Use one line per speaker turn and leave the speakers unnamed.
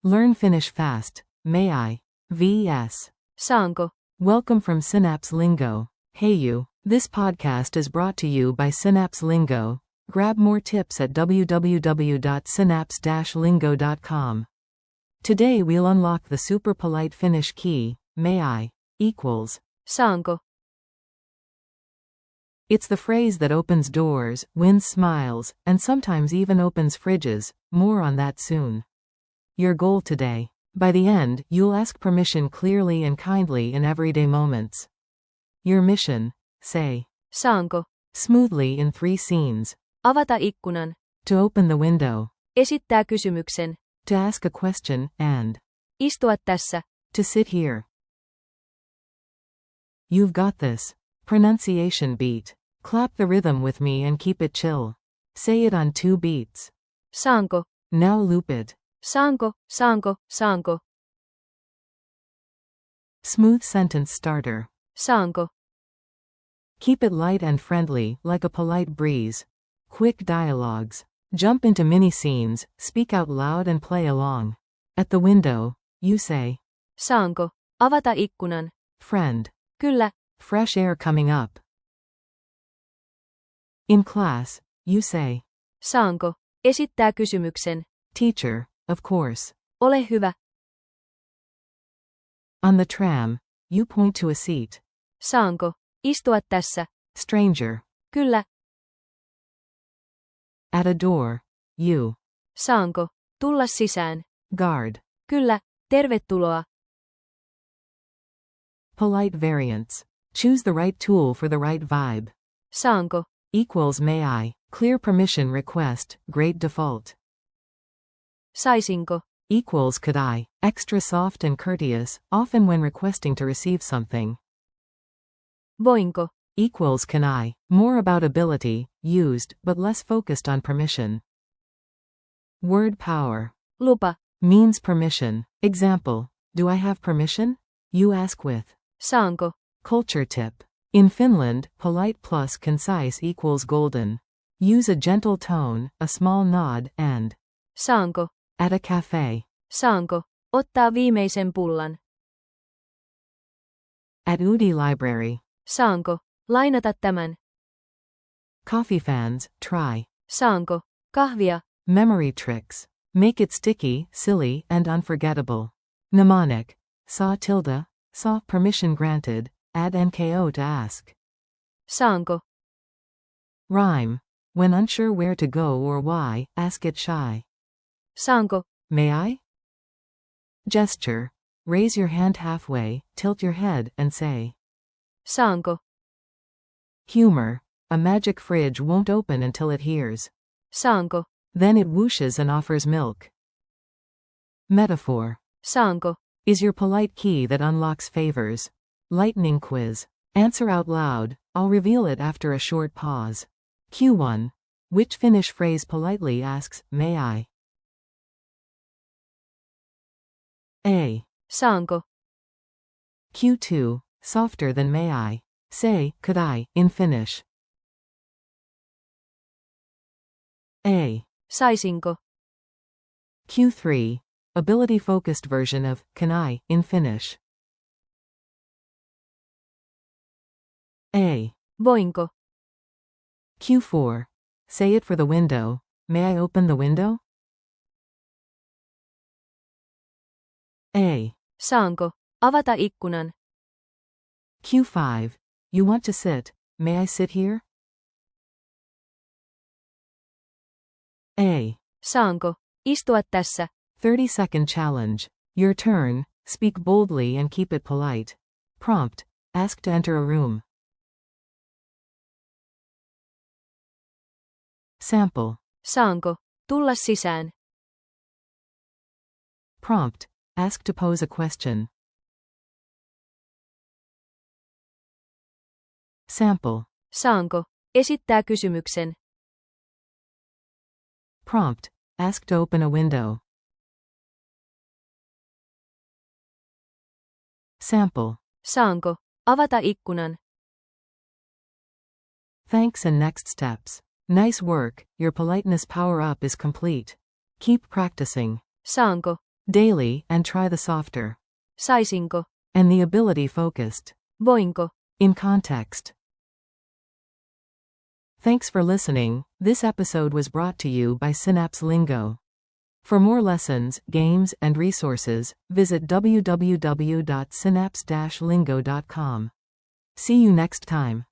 Learn Finnish fast. May I? vs.
Saanko?
Welcome from Synapse Lingo. Hey you. This podcast is brought to you by Synapse Lingo. Grab more tips at www.synapse-lingo.com. Today we'll unlock the super polite Finnish key, may I, equals
Saanko?
It's the phrase that opens doors, wins smiles, and sometimes even opens fridges. More on that soon. Your goal today. By the end, you'll ask permission clearly and kindly in everyday moments. Your mission. Say
Saanko?
smoothly in 3 scenes.
Avata ikkunan.
To open the window.
Esittää kysymyksen.
To ask a question, and
Istua tässä.
to sit here. You've got this. Pronunciation beat. Clap the rhythm with me and keep it chill. Say it on 2 beats.
Saanko?
Now loop it.
Saanko, saanko, saanko?
Smooth sentence starter.
Saanko?
Keep it light and friendly, like a polite breeze. Quick dialogues. Jump into mini scenes, speak out loud and play along. At the window, you say,
Saanko? Avata ikkunan.
friend.
Kyllä.
Fresh air coming up. In class, you say,
Saanko? Esittää kysymyksen.
teacher, of course.
Ole hyvä.
On the tram, you point to a seat.
Saanko? Istua tässä.
Stranger.
Kyllä.
At a door, you
Saanko? Tulla sisään.
guard.
Kyllä. Tervetuloa.
Polite variants. Choose the right tool for the right vibe.
Saanko?
Equals may I. Clear permission request, great default.
Saisinko?
Equals could I. Extra soft and courteous, often when requesting to receive something.
Voinko?
Equals can I. More about ability, used, but less focused on permission. Word power.
Lupa.
Means permission. Example. Do I have permission? You ask with.
Saanko?
Culture tip. In Finland, polite plus concise equals golden. Use a gentle tone, a small nod, and
Saanko?
at a cafe.
Saanko? Ottaa viimeisen pullan.
At Udi Library.
Saanko? Lainata tämän.
Coffee fans, try.
Saanko? Kahvia.
Memory tricks. Make it sticky, silly, and unforgettable. Mnemonic. Saw permission granted, add NKO to ask.
Saanko?
Rhyme. When unsure where to go or why, ask it shy.
Saanko?
May I? Gesture. Raise your hand halfway, tilt your head, and say.
Saanko?
Humor. A magic fridge won't open until it hears.
Saanko?
Then it whooshes and offers milk. Metaphor.
Saanko?
Is your polite key that unlocks favors. Lightning quiz. Answer out loud, I'll reveal it after a short pause. Q1. Which Finnish phrase politely asks, may I? A.
Saanko?
Q2. Softer than may I. Say, could I, in Finnish. A.
Saisinko?
Q3. Ability-focused version of, can I, in Finnish. A.
Voinko?
Q4. Say it for the window. May I open the window? A.
Saanko? Avata ikkunan.
Q5. You want to sit. May I sit here? A.
Saanko? Istua tässä.
30-second challenge. Your turn. Speak boldly and keep it polite. Prompt. Ask to enter a room. Sample.
Saanko? Tulla sisään.
Prompt. Ask to pose a question. Sample.
Saanko? Esittää kysymyksen.
Prompt. Ask to open a window. Sample.
Saanko? Avata ikkunan.
Thanks and next steps. Nice work, your politeness power-up is complete. Keep practicing.
Saanko?
daily, and try the softer,
Saisinko?
and the ability focused,
Voinko?
in context. Thanks for listening. This episode was brought to you by Synapse Lingo. For more lessons, games, and resources, visit www.synapse-lingo.com. See you next time.